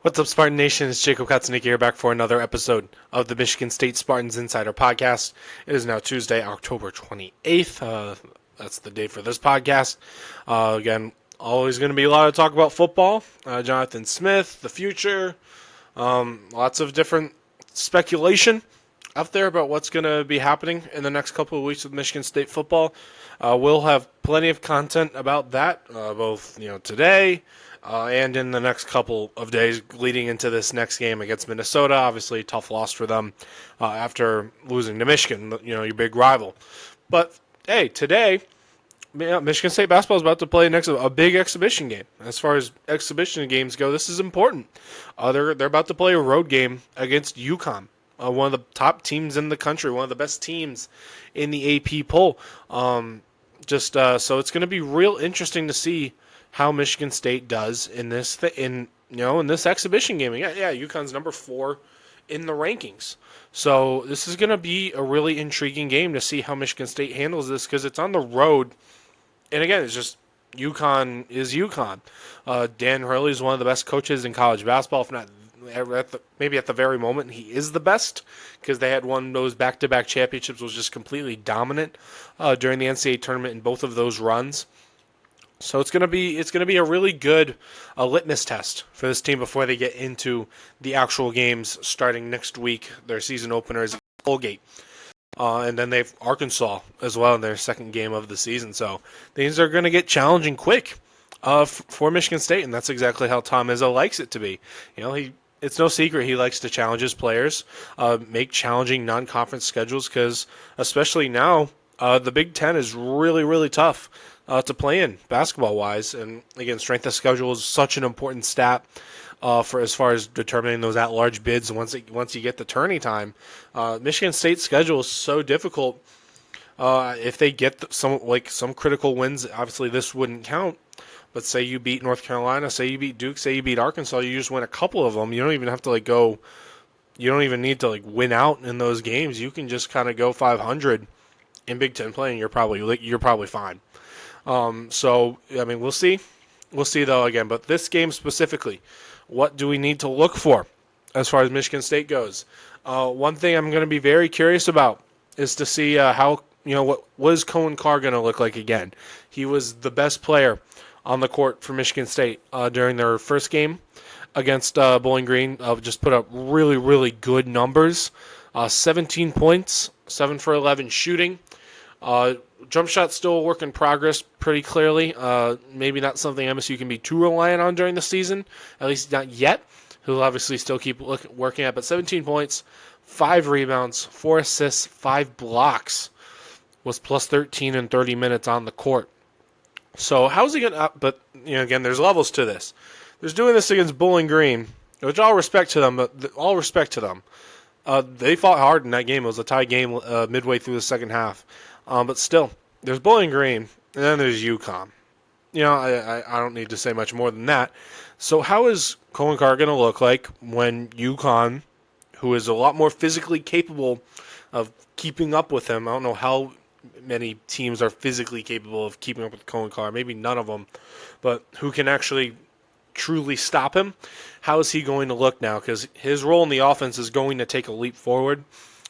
What's up, Spartan Nation? It's Jacob Katsunicki here, back for another episode of the Michigan State Spartans Insider Podcast. It is now Tuesday, October 28th. That's the date for this podcast. Again, always going to be a lot of talk about football. Jonathan Smith, the future, lots of different speculation up there about what's going to be happening in the next couple of weeks with Michigan State football. We'll have plenty of content about that, both today and in the next couple of days leading into this next game against Minnesota. Obviously, tough loss for them after losing to Michigan, your big rival. But hey, today, Michigan State basketball is about to play a big exhibition game. As far as exhibition games go, this is important. They're about to play a road game against UConn. One of the top teams in the country, one of the best teams in the AP poll. So it's going to be real interesting to see how Michigan State does in this in this exhibition game. Yeah, UConn's number 4 in the rankings. So this is going to be a really intriguing game to see how Michigan State handles this, because it's on the road. And again, it's just UConn is UConn. Dan Hurley is one of the best coaches in college basketball, if not maybe at the very moment he is the best, because they had won those back-to-back championships, was just completely dominant during the NCAA tournament in both of those runs. So it's gonna be a really good litmus test for this team before they get into the actual games starting next week. Their season opener is Colgate, and then they have Arkansas as well in their second game of the season. So things are gonna get challenging quick for Michigan State, and that's exactly how Tom Izzo likes it to be. It's no secret he likes to challenge his players, make challenging non-conference schedules, because especially now, the Big Ten is really, really tough to play in basketball-wise. And again, strength of schedule is such an important stat for as far as determining those at-large bids. Once you get the tourney time, Michigan State's schedule is so difficult. If they get some critical wins, obviously this wouldn't count. But say you beat North Carolina, say you beat Duke, say you beat Arkansas, you just win a couple of them. You don't even have to go. You don't even need to win out in those games. You can just kind of go 500 in Big Ten play, and you're probably fine. So I mean, we'll see though again. But this game specifically, what do we need to look for as far as Michigan State goes? One thing I'm going to be very curious about is to see how what was Cohen Carr going to look like again. He was the best player on the court for Michigan State during their first game against Bowling Green. Just put up really, really good numbers. 17 points, 7 for 11 shooting. Jump shot still a work in progress pretty clearly. Maybe not something MSU can be too reliant on during the season, at least not yet. He'll obviously still keep working at, but 17 points, 5 rebounds, 4 assists, 5 blocks, was plus 13 in 30 minutes on the court. So how's he going to, but again, there's levels to this. There's doing this against Bowling Green, which all respect to them, they fought hard in that game. It was a tie game midway through the second half. But still, there's Bowling Green, and then there's UConn. I don't need to say much more than that. So how is Cohen Carr going to look like when UConn, who is a lot more physically capable of keeping up with him, I don't know how many teams are physically capable of keeping up with Cohen Carr, maybe none of them, but who can actually truly stop him? How is he going to look now? Because his role in the offense is going to take a leap forward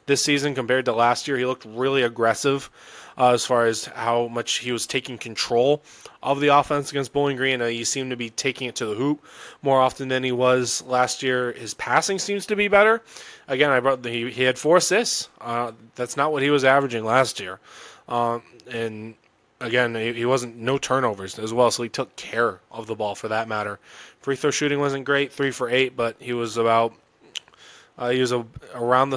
this season compared to last year. He looked really aggressive as far as how much he was taking control of the offense against Bowling Green. He seemed to be taking it to the hoop more often than he was last year. His passing seems to be better. Again, he had 4 assists. That's not what he was averaging last year. And again, he wasn't no turnovers as well, so he took care of the ball for that matter. Free throw shooting wasn't great, 3 for 8, but he was around the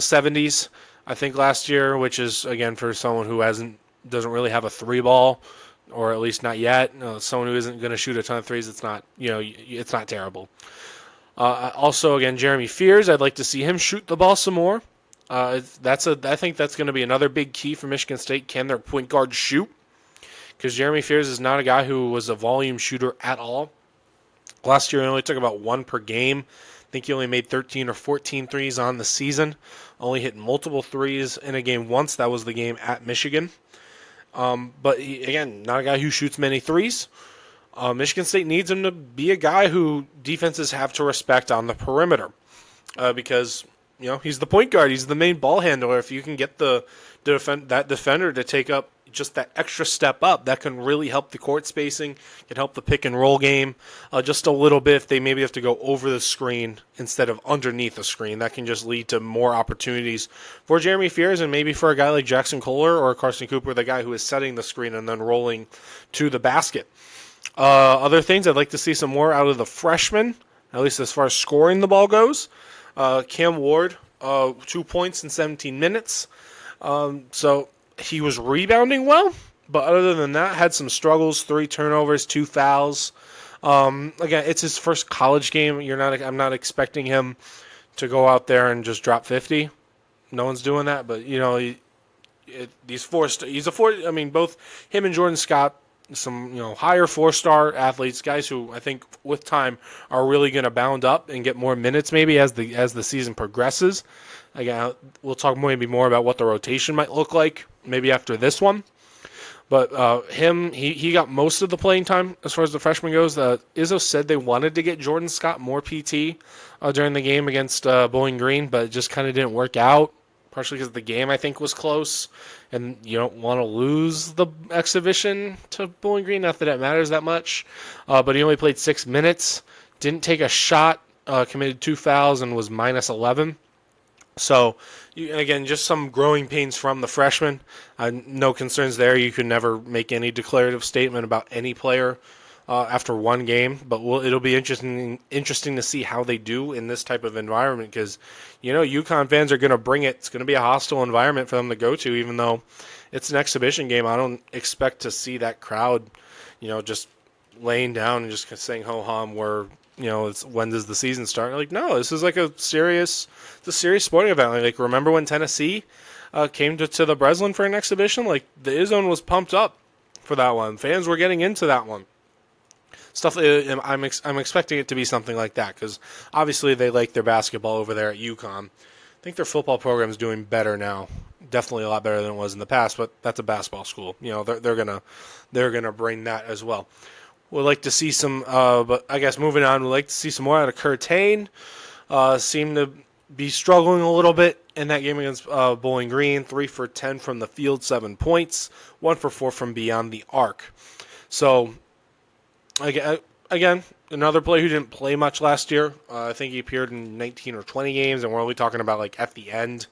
70s, I think, last year, which is, again, for someone who doesn't really have a 3 ball, or at least not yet. Someone who isn't going to shoot a ton of threes, it's not terrible. Also, again, Jeremy Fears, I'd like to see him shoot the ball some more. I think that's going to be another big key for Michigan State. Can their point guard shoot? Because Jeremy Fears is not a guy who was a volume shooter at all. Last year, he only took about 1 per game. I think he only made 13 or 14 threes on the season. Only hit multiple threes in a game once. That was the game at Michigan. But again, not a guy who shoots many threes. Michigan State needs him to be a guy who defenses have to respect on the perimeter, because he's the point guard, he's the main ball handler. If you can get that defender to take up just that extra step up, that can really help the court spacing, can help the pick and roll game just a little bit. If they maybe have to go over the screen instead of underneath the screen, that can just lead to more opportunities for Jeremy Fears and maybe for a guy like Jackson Kohler or Carson Cooper, the guy who is setting the screen and then rolling to the basket. Other things, I'd like to see some more out of the freshmen, at least as far as scoring the ball goes. Cam Ward, 2 points in 17 minutes. So he was rebounding well, but other than that, had some struggles, 3 turnovers, 2 fouls. Again, it's his first college game. I'm not expecting him to go out there and just drop 50. No one's doing that, but both him and Jordan Scott, some higher 4-star athletes, guys who I think with time are really going to bound up and get more minutes maybe as the season progresses. Again, we'll talk maybe more about what the rotation might look like maybe after this one. But he got most of the playing time as far as the freshman goes. Izzo said they wanted to get Jordan Scott more PT during the game against Bowling Green, but it just kind of didn't work out, partially because the game, I think, was close. And you don't want to lose the exhibition to Bowling Green, not that it matters that much. But he only played 6 minutes, didn't take a shot, committed 2 fouls, and was minus 11. So, again, just some growing pains from the freshman. No concerns there. You could never make any declarative statement about any player after one game, but it'll be interesting to see how they do in this type of environment, because UConn fans are going to bring it. It's going to be a hostile environment for them to go to, even though it's an exhibition game. I don't expect to see that crowd, just laying down and just saying ho hum. It's when does the season start? Like, no, this is like a serious sporting event. Like remember when Tennessee came to the Breslin for an exhibition? Like the Izzone was pumped up for that one. Fans were getting into that one. I'm expecting it to be something like that, because obviously they like their basketball over there at UConn. I think their football program is doing better now, definitely a lot better than it was in the past. But that's a basketball school. They're gonna bring that as well. We'd like to see some, but I guess moving on, we'd like to see some more out of Curtain. Seemed to be struggling a little bit in that game against Bowling Green. 3 for 10 from the field, 7 points, 1 for 4 from beyond the arc. So, again, another player who didn't play much last year. I think he appeared in 19 or 20 games, and we're only talking about like at the end,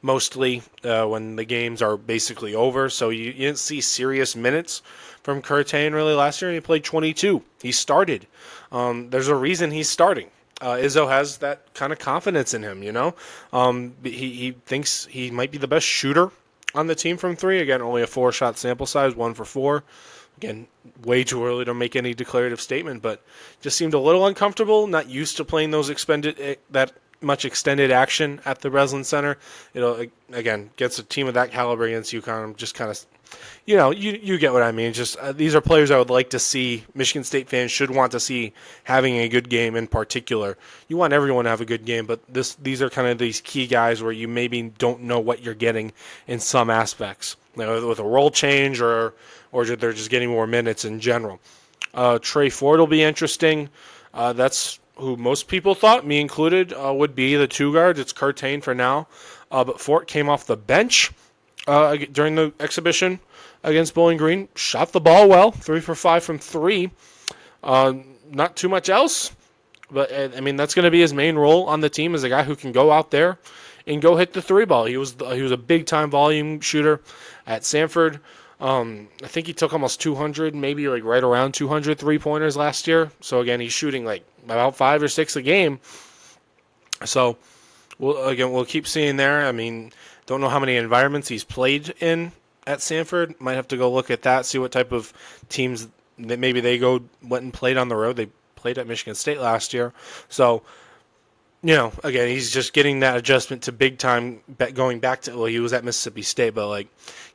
mostly when the games are basically over. So you didn't see serious minutes from Curtain really last year, and he played 22. He started. There's a reason he's starting. Izzo has that kind of confidence in him, He thinks he might be the best shooter on the team from 3. Again, only a 4-shot sample size, 1 for 4. Again, way too early to make any declarative statement, but just seemed a little uncomfortable, not used to playing that much extended action at the Breslin Center. Again, gets a team of that caliber against UConn. I'm just kind of, you get what I mean. Just these are players I would like to see. Michigan State fans should want to see having a good game in particular. You want everyone to have a good game, but these are kind of these key guys where you maybe don't know what you're getting in some aspects, with a role change or they're just getting more minutes in general. Trey Ford will be interesting. That's who most people thought, me included, would be the 2 guards. It's Curtain for now. But Fort came off the bench during the exhibition against Bowling Green. Shot the ball well, 3 for 5 from 3. Not too much else. But, that's going to be his main role on the team, as a guy who can go out there and go hit the 3 ball. He was a big-time volume shooter at Samford. I think he took almost 200, maybe like right around 200 3-pointers last year. So, again, he's shooting like about 5 or 6 a game. So, we'll keep seeing there. Don't know how many environments he's played in at Samford. Might have to go look at that, see what type of teams that maybe they went and played on the road. They played at Michigan State last year. So, again, he's just getting that adjustment to big time, going back to, he was at Mississippi State, but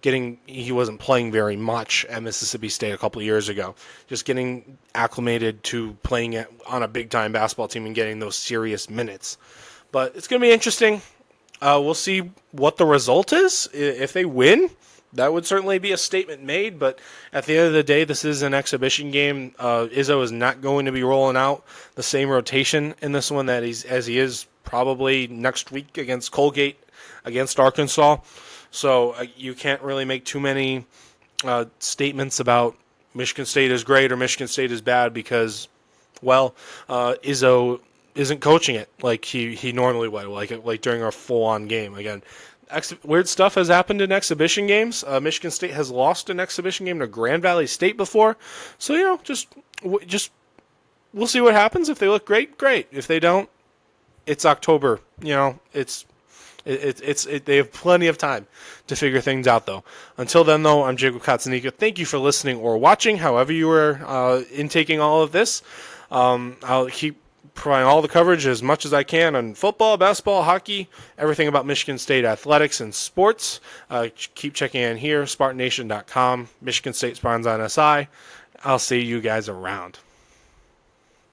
he wasn't playing very much at Mississippi State a couple of years ago. Just getting acclimated to playing on a big time basketball team and getting those serious minutes. But it's going to be interesting. We'll see what the result is. If they win, That would certainly be a statement made, but at the end of the day, this is an exhibition game. Izzo is not going to be rolling out the same rotation in this one as he is probably next week against Colgate, against Arkansas. So you can't really make too many statements about Michigan State is great or Michigan State is bad because, well, Izzo isn't coaching it like he normally would, like during a full-on game. Again, weird stuff has happened in exhibition games. Michigan State has lost an exhibition game to Grand Valley State before, so just we'll see what happens. If they look great, great. If they don't, it's October. They have plenty of time to figure things out, though. Until then, though, I'm Jacob Katzanika. Thank you for listening or watching, however you are intaking all of this. I'll keep providing all the coverage as much as I can on football, basketball, hockey, everything about Michigan State athletics and sports. Keep checking in here, SpartanNation.com, Michigan State Spartans on SI. I'll see you guys around.